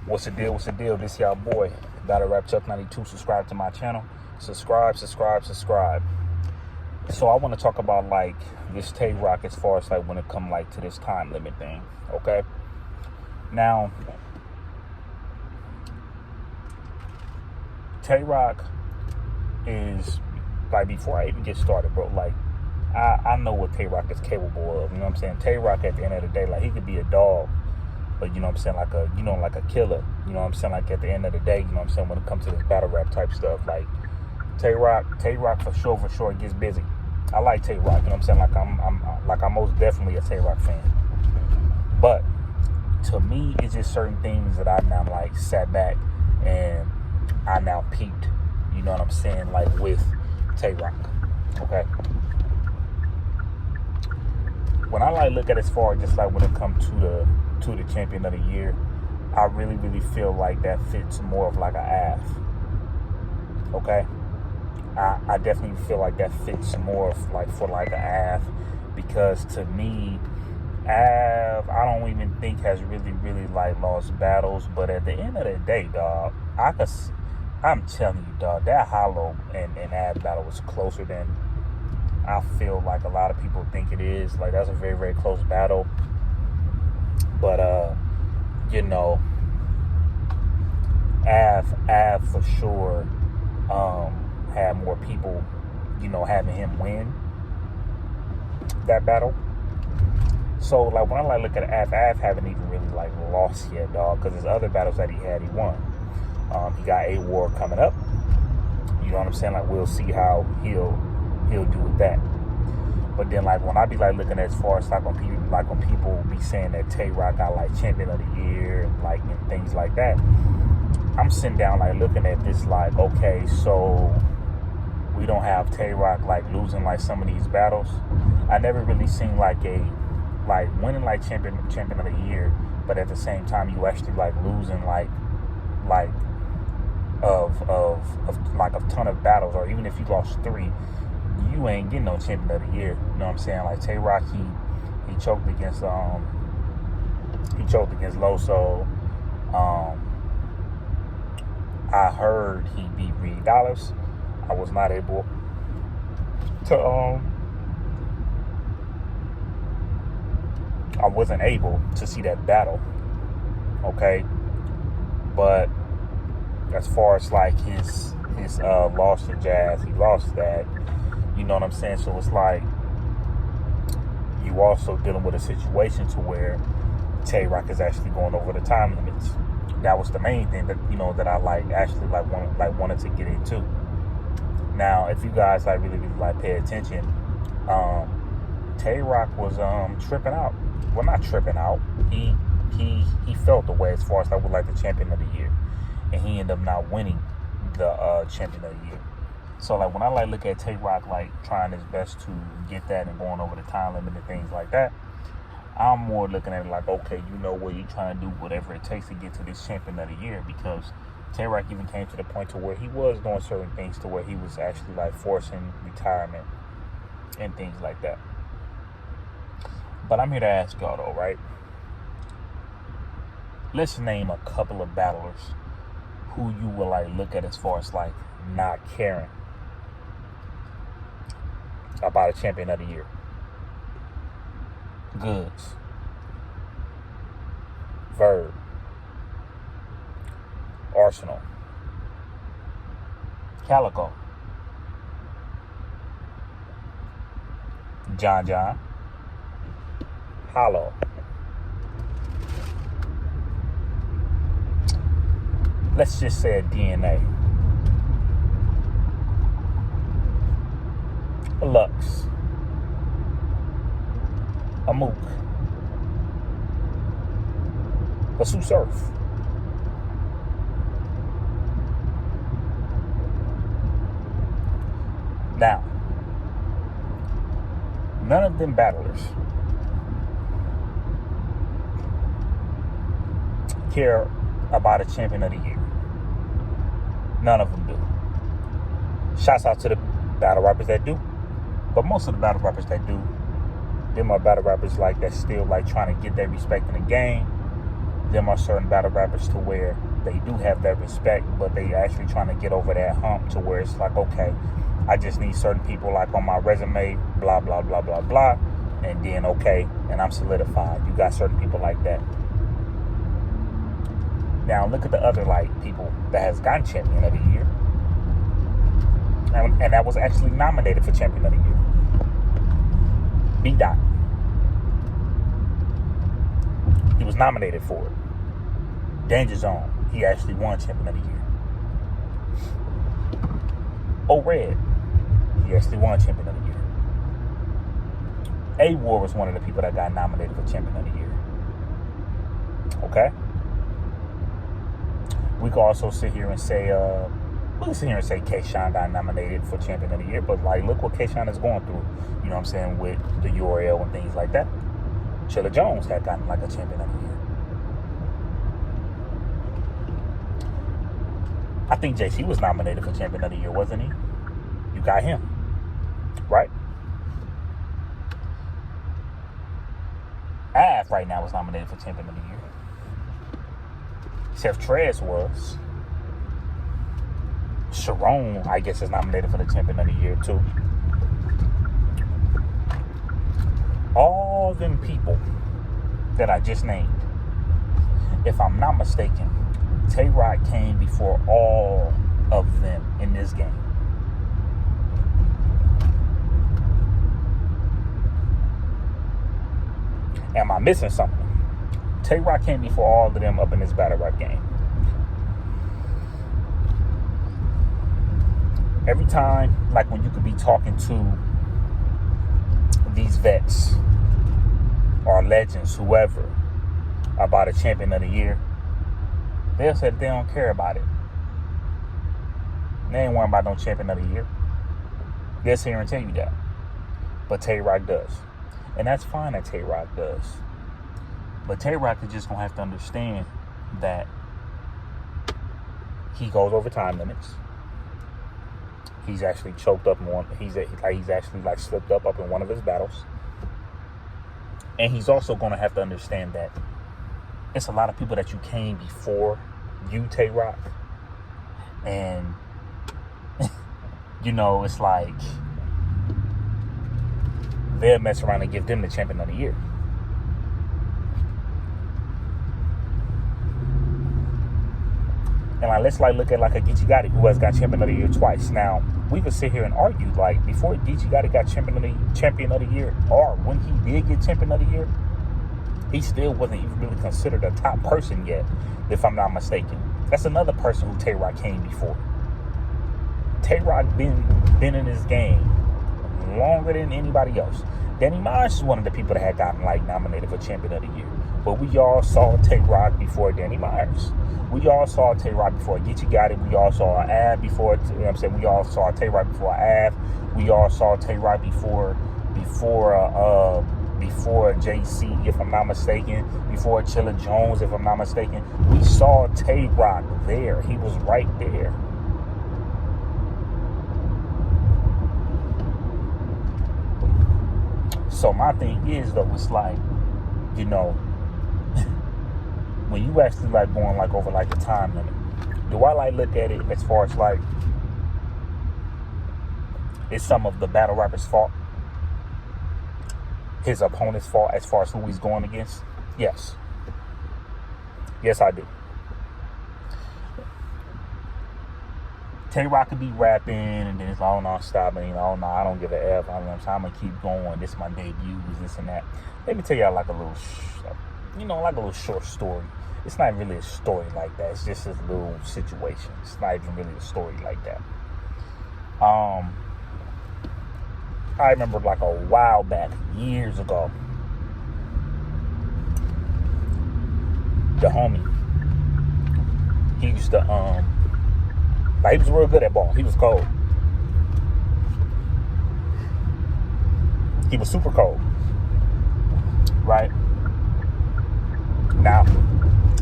What's the deal? What's the deal? This y'all boy, Battle Rap Chuck 92. Subscribe to my channel. Subscribe. So I want to talk about like this Tay Roc as far as like when it come like to this time limit thing. Okay. Now, Tay Roc is like, before I even get started, bro, like I know what Tay Roc is capable of. You know what I'm saying? Tay Roc at the end of the day, like he could be a dog, but you know what I'm saying, like a killer. You know what I'm saying? Like at the end of the day, you know what I'm saying, when it comes to this battle rap type stuff, like Tay Roc for sure gets busy. I like Tay Roc, you know what I'm saying? Like I'm most definitely a Tay Roc fan. But to me, it's just certain things that I now like sat back and I now peeped, you know what I'm saying, like with Tay Roc. Okay. When I like look at it as far as just like when it comes to the champion of the year, I really feel like that fits more of like a Av. Okay. I definitely feel like that fits more of like for like a Av, because to me, Av, I don't even think has really like lost battles. But at the end of the day, dog, I'm telling you, dog, that Hollow and Av battle was closer than I feel like a lot of people think it is. Like that's a very close battle. But you know, Av for sure had more people, you know, having him win that battle. So like when I like look at Av haven't even really like lost yet, dog, because there's other battles that he won. He got A War coming up. You know what I'm saying? Like we'll see how he'll do with that. But then like when I be like looking at as far as like when people be saying that Tay Roc got like champion of the year and things like that, I'm sitting down like looking at this like, okay, so we don't have Tay Roc like losing like some of these battles. I never really seen like winning like champion of the year, but at the same time you actually like losing like of like a ton of battles, or even if you lost 3, you ain't getting no champion of the year. You know what I'm saying? Like Tay Roc, he choked against Loso. I heard he beat Reed Dollars. I was not able to I wasn't able to see that battle. Okay. But as far as like his loss to Jazz, he lost that. You know what I'm saying? So it's like you also dealing with a situation to where Tay Roc is actually going over the time limits. That was the main thing that, you know, that I wanted to get into. Now, if you guys like really like pay attention, Tay Roc was tripping out. Well, not tripping out. He felt the way as far as like with like the champion of the year, and he ended up not winning the champion of the year. So like when I like look at Tay Roc like trying his best to get that and going over the time limit and things like that, I'm more looking at it like, okay, you know what, you're trying to do whatever it takes to get to this champion of the year, because Tay Roc even came to the point to where he was doing certain things to where he was actually like forcing retirement and things like that. But I'm here to ask y'all though, right? Let's name a couple of battlers who you will like look at as far as like not caring about a champion of the year. Goods, Verb, Arsenal, Calico, John, Hollow, let's just say a DNA, a Lux, a Mook, a Sue Surf, now none of them battlers care about a champion of the year. None of them do. Shouts out to the battle rappers that do, but most of the battle rappers that do, them are battle rappers like that still like trying to get their respect in the game, them are certain battle rappers to where they do have that respect, but they actually trying to get over that hump to where it's like, okay, I just need certain people like on my resume, blah, blah, blah, blah, blah. And then, okay, and I'm solidified. You got certain people like that. Now, look at the other, like, people that has gotten Champion of the Year. And that was actually nominated for Champion of the Year. B-Dot. He was nominated for it. Danger Zone. He actually won Champion of the Year. O-Red. He actually won Champion of the Year. A-War was one of the people that got nominated for Champion of the Year. Okay? We could also sit here and say, K-Shine got nominated for Champion of the Year, but like, look what K-Shine is going through, you know what I'm saying, with the URL and things like that. Chilla Jones had gotten like a Champion of the Year. I think JC was nominated for Champion of the Year, wasn't he? You got him, right? Av right now is nominated for Champion of the Year. Chef Trez was. Sharon, I guess, is nominated for the Champion of the Year, too. All them people that I just named, if I'm not mistaken, Tay-Rock came before all of them in this game. Am I missing something? Tay-Rock came before all of them up in this battle rap game. Every time, like when you could be talking to these vets or legends, whoever, about a Champion of the Year, they'll say that they don't care about it. They ain't worrying about no Champion of the Year. They'll sit here and tell you that. But Tay-Rock does. And that's fine that Tay-Rock does. But Tay-Rock is just going to have to understand that he goes over time limits. He's actually choked up more. He's actually like slipped up in one of his battles. And he's also going to have to understand that it's a lot of people that you came before you, Tay-Rock. And, you know, it's like they'll mess around and give them the Champion of the Year. And like, let's like look at like a Geechee Gotti who has got Champion of the Year twice. Now, we could sit here and argue like before Geechee Gotti got Champion of the Year, or when he did get Champion of the Year, he still wasn't even really considered a top person yet, if I'm not mistaken. That's another person who Tay-Rock came before. Tay-Rock been in this game longer than anybody else. Danny Myers is one of the people that had gotten like nominated for Champion of the Year. But we all saw Tay-Rock before Danny Myers. We all saw Tay-Rock before Geechee Gotti. We all saw Av before, you know what I'm saying? We all saw Tay-Rock before Av. We all saw Tay-Rock before JC, if I'm not mistaken. Before Chilla Jones, if I'm not mistaken. We saw Tay-Rock there. He was right there. So my thing is, though, it's like, you know, when you actually like going like over like the time limit, do I like look at it as far as like it's some of the battle rapper's fault, his opponent's fault as far as who he's going against? Yes, I do. Tay-Rock could be rapping and then it's like, oh no, stop it, oh no, I don't give a F. I'm gonna keep going. This is my debut, this and that. Let me tell y'all like a little like a little short story. It's not really a story like that. It's just a little situation. It's not even really a story like that. I remember like a while back, years ago, the homie, he used to, he was real good at ball. He was cold. He was super cold. Right? Now,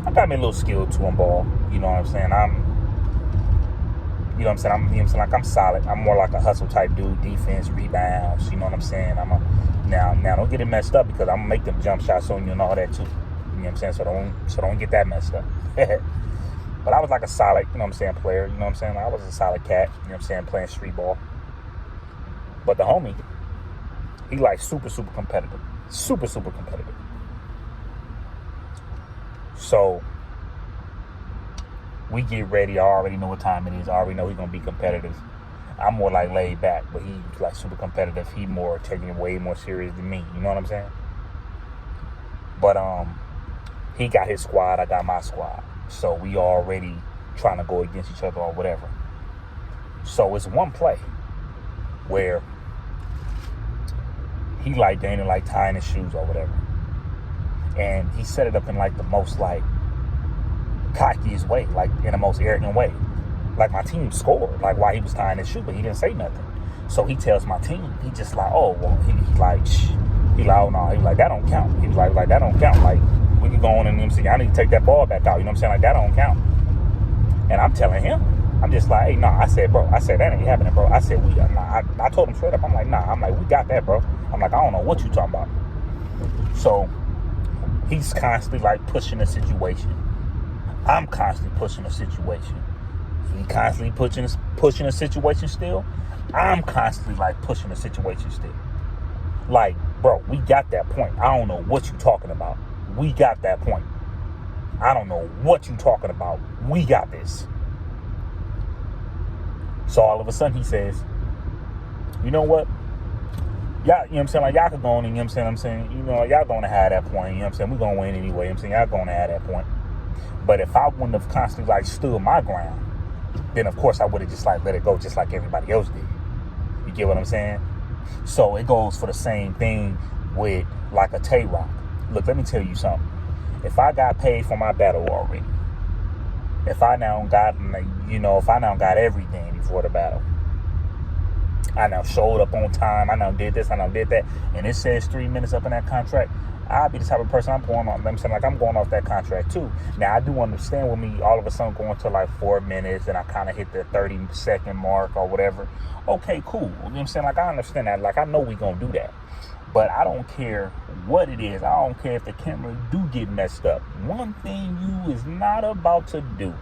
I got me a little skill to him ball. You know what I'm saying? I'm solid. I'm more like a hustle type dude, defense, rebounds. You know what I'm saying? Now don't get it messed up because I'm gonna make them jump shots on you and all that too. know what I'm saying? So don't get that messed up. But I was like a solid, you know what I'm saying, player. You know what I'm saying? I was a solid cat, you know what I'm saying, playing street ball. But the homie, he like super, super competitive. Super, super competitive. So we get ready. I already know what time it is. I already know he's going to be competitive. I'm more like laid back, but he's like super competitive. He more taking it way more serious than me. You know what I'm saying? But he got his squad. I got my squad. So we already trying to go against each other or whatever. So it's one play where he like Daniel like tying his shoes or whatever. And he set it up in like the most like cockiest way, like in the most arrogant way. Like my team scored, like while he was tying his shoe, but he didn't say nothing. So he tells my team, he just like, oh, well, he's like, shh. He like, oh no, he like, that don't count. He was like that don't count. Like, we can go on and MC, I need to take that ball back out. You know what I'm saying? Like, that don't count. And I'm telling him, I'm just like, hey, nah, I said, bro, that ain't happening, bro. I said, I told him straight up, I'm like, nah, I'm like, we got that, bro. I'm like, I don't know what you talking about. So he's constantly like pushing the situation. I'm constantly pushing the situation. He constantly pushing the situation still. I'm constantly like pushing the situation still. Like, bro, we got that point. I don't know what you talking about. We got that point. I don't know what you talking about. We got this. So all of a sudden he says, you know what? Y'all, you know what I'm saying? Like, y'all could go on and, you know what I'm saying? You know, y'all going to have that point. You know what I'm saying? We're going to win anyway. You know what I'm saying? Y'all going to have that point. But if I wouldn't have constantly like stood my ground, then of course I would have just like let it go just like everybody else did. You get what I'm saying? So it goes for the same thing with like a Tay-Rock. Look, let me tell you something. If I got paid for my battle already, if I now got everything before the battle, I now showed up on time, I now did this, I now did that, and it says 3 minutes up in that contract, I'll be the type of person I'm going on. I'm saying, like, I'm going off that contract too. Now, I do understand with me all of a sudden going to like 4 minutes and I kind of hit the 30-second mark or whatever. Okay, cool. You know what I'm saying? Like, I understand that. Like, I know we going to do that. But I don't care what it is. I don't care if the camera do get messed up. One thing you is not about to do.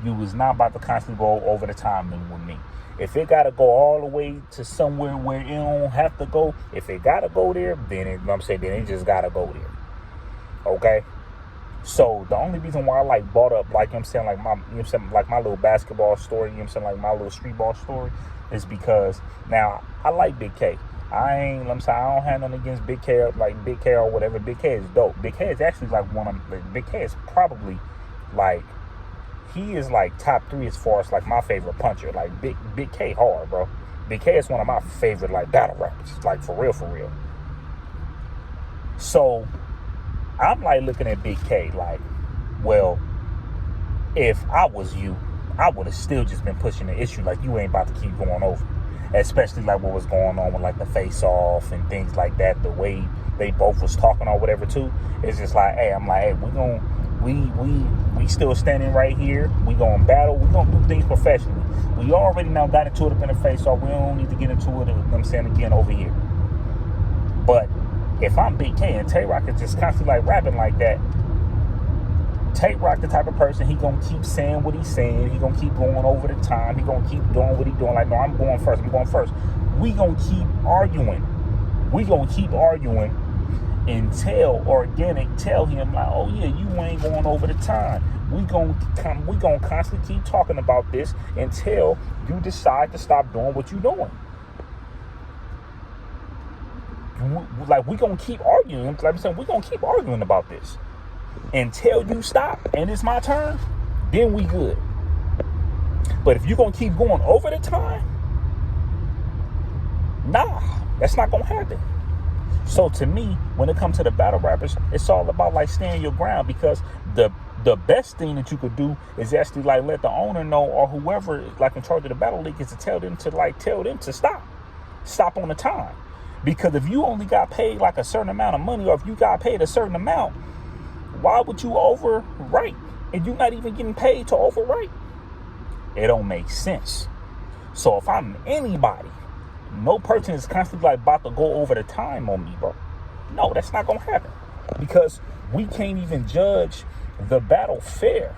You is not about to constantly go over the time limit with me. If it got to go all the way to somewhere where it don't have to go, if it got to go there, then it just got to go there. Okay? So the only reason why I like brought up, like, you know what I'm saying, like my, you know what I'm saying, like my little basketball story, you know what I'm saying, like my little street ball story, is because now I like Big K. I don't have nothing against Big K, like Big K or whatever. Big K is dope. Big K is actually like Big K is probably like, he is like top 3 as far as like my favorite puncher. Like Big K hard, bro. Big K is one of my favorite like battle rappers. Like for real. So I'm like looking at Big K like, well, if I was you, I would have still just been pushing the issue. Like, you ain't about to keep going over. Especially like what was going on with like the face off and things like that. The way they both was talking or whatever too. It's just like, hey, I'm like, hey, we still standing right here. We gonna battle. We gonna do things professionally. We already now got into it up in the face off. We don't need to get into it, I'm saying, again over here. But if I'm Big K and Tay-Rock is just constantly like rapping like that, Tay-Rock the type of person, he gonna keep saying what he's saying. He gonna keep going over the time. He gonna keep doing what he doing. Like, no, I'm going first. We gonna keep arguing. Until Organic tell him like, oh yeah, you ain't going over the time. We gonna constantly keep talking about this until you decide to stop doing what you're doing. Like, we gonna keep arguing. Like I'm saying, we gonna keep arguing about this until you stop and it's my turn. Then we good. But if you're gonna keep going over the time, nah, that's not gonna happen. So to me, when it comes to the battle rappers, it's all about like standing your ground, because the best thing that you could do is actually like let the owner know, or whoever is like in charge of the battle league, is to tell them to stop on the time. Because if you only got paid like a certain amount of money, or if you got paid a certain amount, why would you overwrite? And you're not even getting paid to overwrite. It don't make sense. So if I'm anybody, no person is constantly like about to go over the time on me, bro. No, that's not gonna happen. Because we can't even judge the battle fair.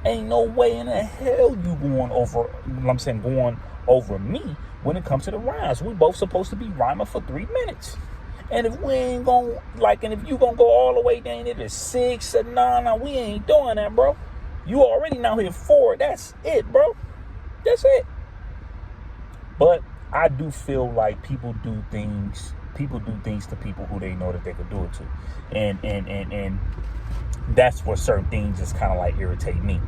Ain't no way in the hell you going over me when it comes to the rounds. We both supposed to be rhyming for 3 minutes. And if we ain't gonna, and if you gonna go all the way down to 6 or 9, we ain't doing that, bro. You already now hit 4. That's it, bro. That's it. But I do feel like people do things to people who they know that they could do it to. And that's where certain things just kind of like irritate me.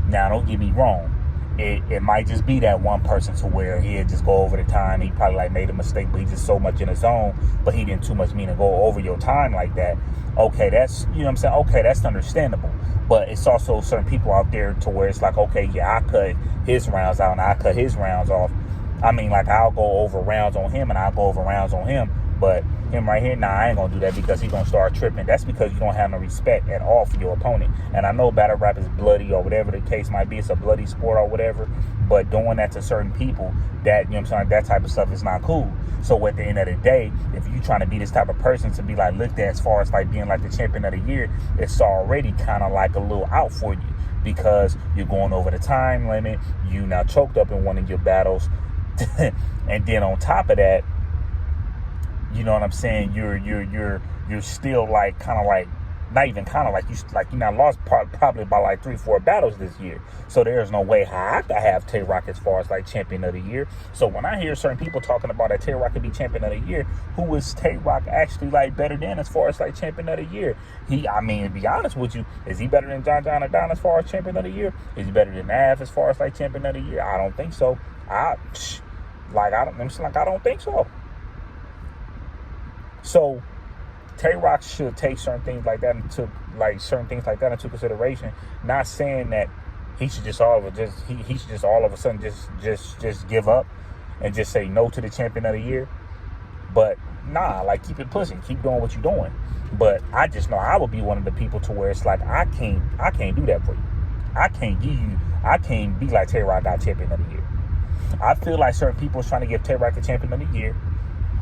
Now, don't get me wrong. It might just be that one person to where he'll just go over the time. He probably like made a mistake, but he's just so much in his zone, but he didn't too much mean to go over your time like that. Okay, that's, you know what I'm saying? Okay, that's understandable. But it's also certain people out there to where it's like, okay, yeah, I cut his rounds out and I cut his rounds off. I mean, like, I'll go over rounds on him and I'll go over rounds on him. But him right here, nah, I ain't going to do that because he's going to start tripping. That's because you don't have no respect at all for your opponent. And I know battle rap is bloody or whatever the case might be. It's a bloody sport or whatever. But doing that to certain people, that, you know what I'm saying, that type of stuff is not cool. So at the end of the day, if you're trying to be this type of person to be like looked at as far as like being like the champion of the year, it's already kind of like a little out for you because you're going over the time limit. You now choked up in one of your battles. And then on top of that, you know what I'm saying, you're still like kind of like not even kind of like you now lost probably by like 3-4 battles this year. So there's no way how I could have Tay Rock as far as like champion of the year. So when I hear certain people talking about that Tay Rock could be champion of the year, who is Tay Rock actually like better than as far as like champion of the year? I mean, to be honest with you, is he better than John or Don as far as champion of the year? Is he better than Nav as far as like champion of the year? I don't think so. I don't think so. So Tay Rock should take certain things like that into consideration. Not saying that he should just all of a sudden just give up and just say no to the champion of the year. But nah, like keep it pushing, keep doing what you're doing. But I just know I would be one of the people to where it's like I can't do that for you. I can't be like Tay Rock got champion of the year. I feel like certain people is trying to give Tay Rock the champion of the year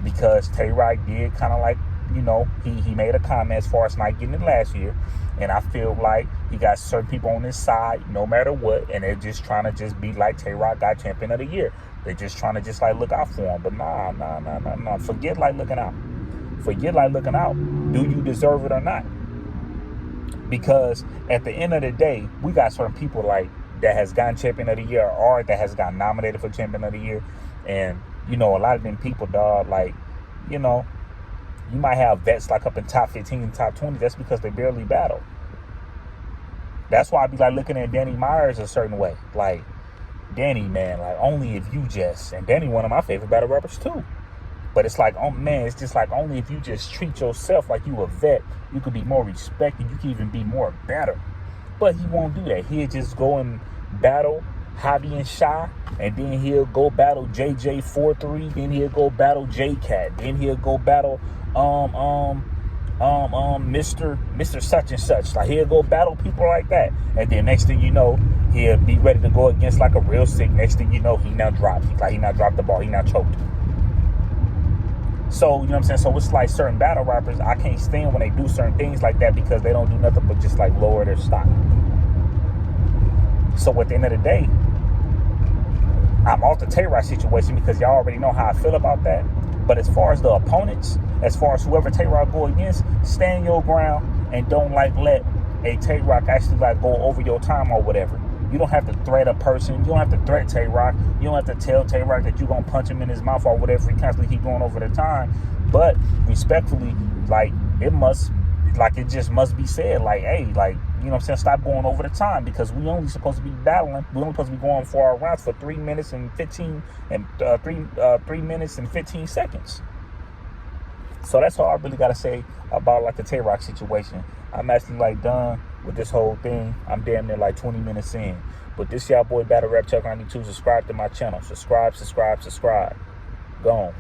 because Tay Rock did kind of like, you know, he made a comment as far as not getting it last year. And I feel like he got certain people on his side no matter what. And they're just trying to just be like Tay Rock got champion of the year. They're just trying to just like look out for him. But nah. Forget like looking out. Do you deserve it or not? Because at the end of the day, we got certain people like that has gotten champion of the year or that has gotten nominated for champion of the year. And, you know, a lot of them people, dog, like, you know, you might have vets like up in top 15, top 20. That's because they barely battle. That's why I be like looking at Danny Myers a certain way. Like, Danny, man, like only if you just, and Danny one of my favorite battle rappers too. But it's like, oh man, it's just like only if you just treat yourself like you a vet, you could be more respected. You can even be more better. But he won't do that. He'll just go and battle Hobby and Shy, and then he'll go battle JJ43, then he'll go battle JCat, then he'll go battle Mr. Such and Such. Like he'll go battle people like that. And then next thing you know, he'll be ready to go against like a real sick. Next thing you know, he now dropped. He now dropped the ball. He now choked. So, you know what I'm saying? So it's like certain battle rappers, I can't stand when they do certain things like that because they don't do nothing but just like lower their stock. So at the end of the day, I'm off the Tay Rock situation because y'all already know how I feel about that. But as far as the opponents, as far as whoever Tay Rock go against, stand your ground and don't like let a Tay Rock actually like go over your time or whatever. You don't have to threat a person. You don't have to threat Tay Rock. You don't have to tell Tay Rock that you're going to punch him in his mouth or whatever. He constantly keep going over the time. But respectfully, like, it just must be said, like, hey, like, you know what I'm saying, stop going over the time because we only supposed to be battling. We only supposed to be going for our rounds for 3 minutes and 15 seconds. So that's all I really got to say about like the Tay Rock situation. I'm actually like done with this whole thing. I'm damn near like 20 minutes in. But this y'all boy Battle Rap Chuck 92. Subscribe to my channel. Subscribe. Go on.